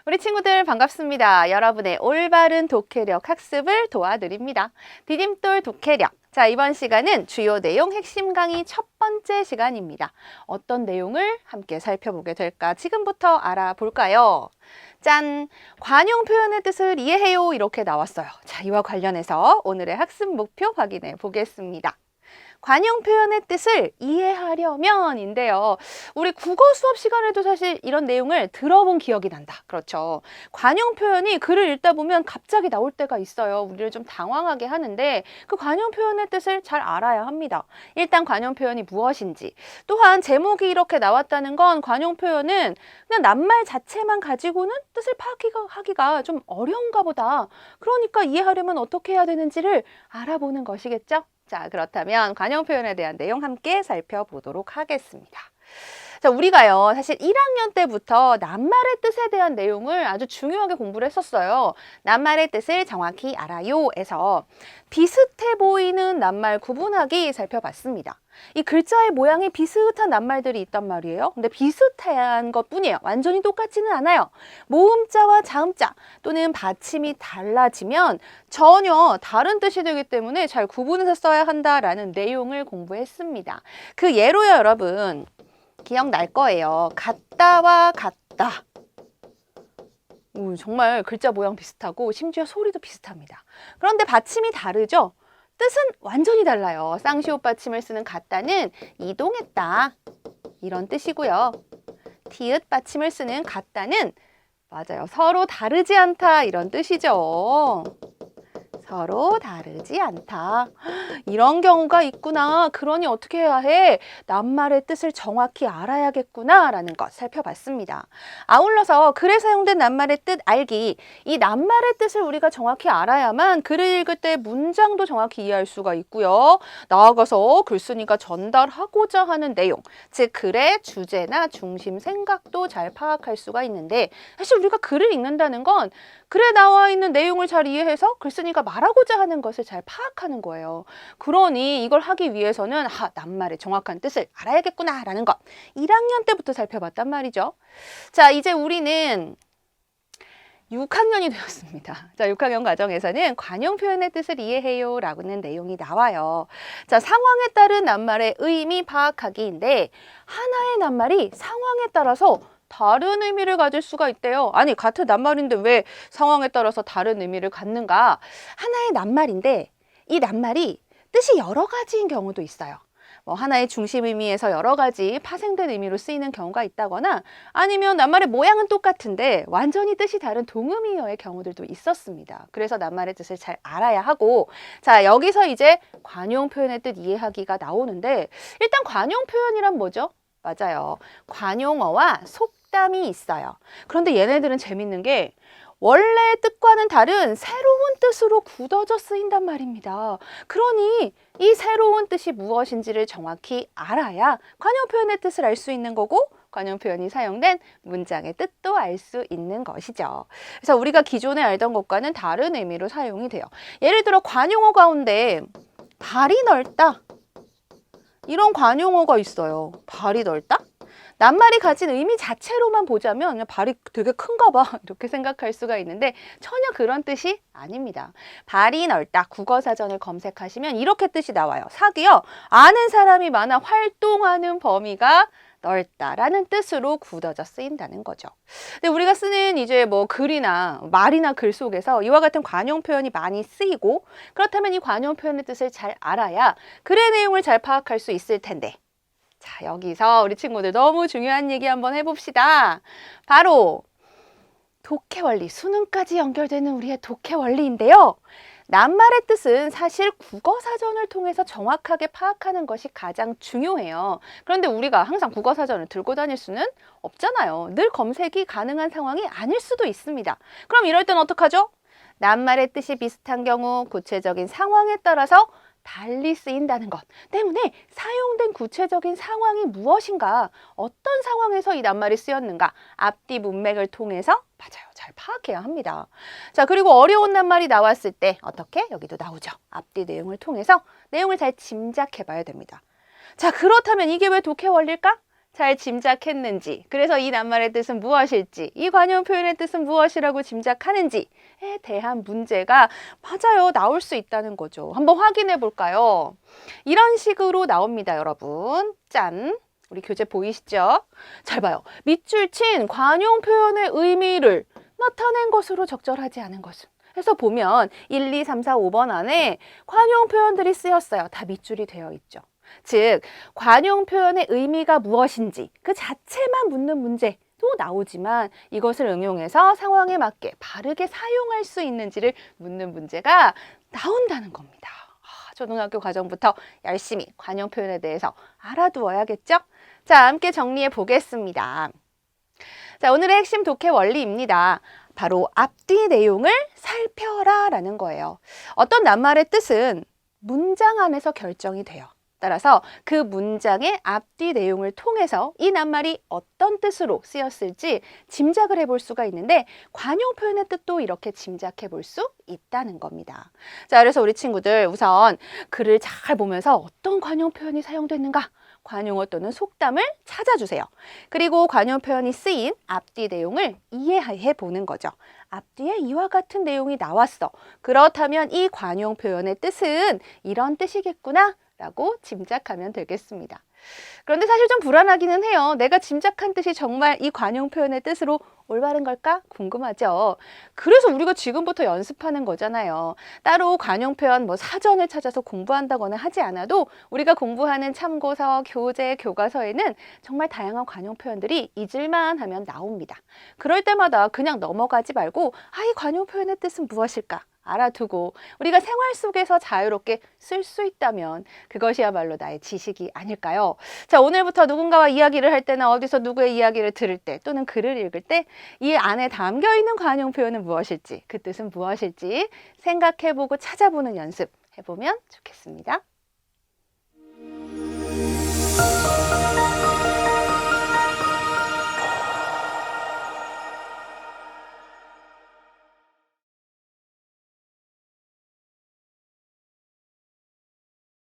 우리 친구들 반갑습니다. 여러분의 올바른 독해력 학습을 도와드립니다. 디딤돌 독해력. 자, 이번 시간은 주요 내용 핵심 강의 첫 번째 시간입니다. 어떤 내용을 함께 살펴보게 될까? 지금부터 알아볼까요? 짠! 관용 표현의 뜻을 이해해요. 이렇게 나왔어요. 자, 이와 관련해서 오늘의 학습 목표 확인해 보겠습니다. 관용 표현의 뜻을 이해하려면인데요. 우리 국어 수업 시간에도 사실 이런 내용을 들어본 기억이 난다. 그렇죠. 관용 표현이 글을 읽다 보면 갑자기 나올 때가 있어요. 우리를 좀 당황하게 하는데 그 관용 표현의 뜻을 잘 알아야 합니다. 일단 관용 표현이 무엇인지, 또한 제목이 이렇게 나왔다는 건 관용 표현은 그냥 낱말 자체만 가지고는 뜻을 파악하기가 좀 어려운가 보다. 그러니까 이해하려면 어떻게 해야 되는지를 알아보는 것이겠죠? 자, 그렇다면 관용 표현에 대한 내용 함께 살펴보도록 하겠습니다. 자, 우리가요, 사실 1학년 때부터 낱말의 뜻에 대한 내용을 아주 중요하게 공부를 했었어요. 낱말의 뜻을 정확히 알아요에서 비슷해 보이는 낱말 구분하기 살펴봤습니다. 이 글자의 모양이 비슷한 낱말들이 있단 말이에요. 근데 비슷한 것뿐이에요. 완전히 똑같지는 않아요. 모음자와 자음자 또는 받침이 달라지면 전혀 다른 뜻이 되기 때문에 잘 구분해서 써야 한다라는 내용을 공부했습니다. 그 예로요, 여러분. 기억날 거예요. 같다와 같다. 정말 글자 모양 비슷하고 심지어 소리도 비슷합니다. 그런데 받침이 다르죠? 뜻은 완전히 달라요. 쌍시옷 받침을 쓰는 같다는 이동했다, 이런 뜻이고요. 디귿 받침을 쓰는 같다는 맞아요, 서로 다르지 않다, 이런 뜻이죠. 서로 다르지 않다. 이런 경우가 있구나. 그러니 어떻게 해야 해? 낱말의 뜻을 정확히 알아야겠구나 라는 것 살펴봤습니다. 아울러서 글에 사용된 낱말의 뜻 알기. 이 낱말의 뜻을 우리가 정확히 알아야만 글을 읽을 때 문장도 정확히 이해할 수가 있고요. 나아가서 글쓴이가 전달하고자 하는 내용, 즉 글의 주제나 중심 생각도 잘 파악할 수가 있는데, 사실 우리가 글을 읽는다는 건 글에 나와 있는 내용을 잘 이해해서 글쓴이가 말하고자 하는 것을 잘 파악하는 거예요. 그러니 이걸 하기 위해서는 낱말의 정확한 뜻을 알아야겠구나 라는 것 1학년 때부터 살펴봤단 말이죠. 자, 이제 우리는 6학년이 되었습니다. 자, 6학년 과정에서는 관용 표현의 뜻을 이해해요 라는 내용이 나와요. 자, 상황에 따른 낱말의 의미 파악하기인데 하나의 낱말이 상황에 따라서 다른 의미를 가질 수가 있대요. 아니, 같은 낱말인데 왜 상황에 따라서 다른 의미를 갖는가? 하나의 낱말인데 이 낱말이 뜻이 여러 가지인 경우도 있어요. 하나의 중심 의미에서 여러 가지 파생된 의미로 쓰이는 경우가 있다거나 아니면 낱말의 모양은 똑같은데 완전히 뜻이 다른 동의어의 경우들도 있었습니다. 그래서 낱말의 뜻을 잘 알아야 하고, 자, 여기서 이제 관용 표현의 뜻 이해하기가 나오는데, 일단 관용 표현이란 뭐죠? 맞아요. 관용어와 속담이 있어요. 그런데 얘네들은 재밌는 게 원래 뜻과는 다른 새로운 뜻으로 굳어져 쓰인단 말입니다. 그러니 이 새로운 뜻이 무엇인지를 정확히 알아야 관용 표현의 뜻을 알 수 있는 거고, 관용 표현이 사용된 문장의 뜻도 알 수 있는 것이죠. 그래서 우리가 기존에 알던 것과는 다른 의미로 사용이 돼요. 예를 들어 관용어 가운데 발이 넓다, 이런 관용어가 있어요. 발이 넓다? 낱말이 가진 의미 자체로만 보자면 그냥 발이 되게 큰가 봐 이렇게 생각할 수가 있는데 전혀 그런 뜻이 아닙니다. 발이 넓다, 국어사전을 검색하시면 이렇게 뜻이 나와요. 사기요, 아는 사람이 많아 활동하는 범위가 넓다라는 뜻으로 굳어져 쓰인다는 거죠. 근데 우리가 쓰는 이제 글이나 말이나 글 속에서 이와 같은 관용 표현이 많이 쓰이고, 그렇다면 이 관용 표현의 뜻을 잘 알아야 글의 내용을 잘 파악할 수 있을 텐데, 자, 여기서 우리 친구들 너무 중요한 얘기 한번 해봅시다. 바로 독해 원리, 수능까지 연결되는 우리의 독해 원리인데요. 낱말의 뜻은 사실 국어사전을 통해서 정확하게 파악하는 것이 가장 중요해요. 그런데 우리가 항상 국어사전을 들고 다닐 수는 없잖아요. 늘 검색이 가능한 상황이 아닐 수도 있습니다. 그럼 이럴 땐 어떡하죠? 낱말의 뜻이 비슷한 경우 구체적인 상황에 따라서 달리 쓰인다는 것 때문에 사용된 구체적인 상황이 무엇인가, 어떤 상황에서 이 낱말이 쓰였는가, 앞뒤 문맥을 통해서 맞아요, 잘 파악해야 합니다. 자, 그리고 어려운 낱말이 나왔을 때 어떻게? 여기도 나오죠. 앞뒤 내용을 통해서 내용을 잘 짐작해 봐야 됩니다. 자, 그렇다면 이게 왜 독해 원리일까? 잘 짐작했는지, 그래서 이 낱말의 뜻은 무엇일지, 이 관용 표현의 뜻은 무엇이라고 짐작하는지에 대한 문제가 맞아요, 나올 수 있다는 거죠. 한번 확인해 볼까요? 이런 식으로 나옵니다, 여러분. 짠! 우리 교재 보이시죠? 잘 봐요. 밑줄 친 관용 표현의 의미를 나타낸 것으로 적절하지 않은 것은. 해서 보면 1, 2, 3, 4, 5번 안에 관용 표현들이 쓰였어요. 다 밑줄이 되어 있죠. 즉, 관용 표현의 의미가 무엇인지 그 자체만 묻는 문제도 나오지만 이것을 응용해서 상황에 맞게 바르게 사용할 수 있는지를 묻는 문제가 나온다는 겁니다. 초등학교 과정부터 열심히 관용 표현에 대해서 알아두어야겠죠? 자, 함께 정리해 보겠습니다. 자, 오늘의 핵심 독해 원리입니다. 바로 앞뒤 내용을 살펴라 라는 거예요. 어떤 낱말의 뜻은 문장 안에서 결정이 돼요. 따라서 그 문장의 앞뒤 내용을 통해서 이 낱말이 어떤 뜻으로 쓰였을지 짐작을 해볼 수가 있는데 관용 표현의 뜻도 이렇게 짐작해 볼 수 있다는 겁니다. 자, 그래서 우리 친구들 우선 글을 잘 보면서 어떤 관용 표현이 사용됐는가? 관용어 또는 속담을 찾아주세요. 그리고 관용 표현이 쓰인 앞뒤 내용을 이해해 보는 거죠. 앞뒤에 이와 같은 내용이 나왔어. 그렇다면 이 관용 표현의 뜻은 이런 뜻이겠구나 라고 짐작하면 되겠습니다. 그런데 사실 좀 불안하기는 해요. 내가 짐작한 뜻이 정말 이 관용 표현의 뜻으로 올바른 걸까? 궁금하죠. 그래서 우리가 지금부터 연습하는 거잖아요. 따로 관용 표현 사전을 찾아서 공부한다거나 하지 않아도 우리가 공부하는 참고서, 교재, 교과서에는 정말 다양한 관용 표현들이 잊을만 하면 나옵니다. 그럴 때마다 그냥 넘어가지 말고 이 관용 표현의 뜻은 무엇일까? 알아두고 우리가 생활 속에서 자유롭게 쓸 수 있다면 그것이야말로 나의 지식이 아닐까요? 자, 오늘부터 누군가와 이야기를 할 때나 어디서 누구의 이야기를 들을 때 또는 글을 읽을 때 이 안에 담겨 있는 관용 표현은 무엇일지, 그 뜻은 무엇일지 생각해보고 찾아보는 연습 해보면 좋겠습니다.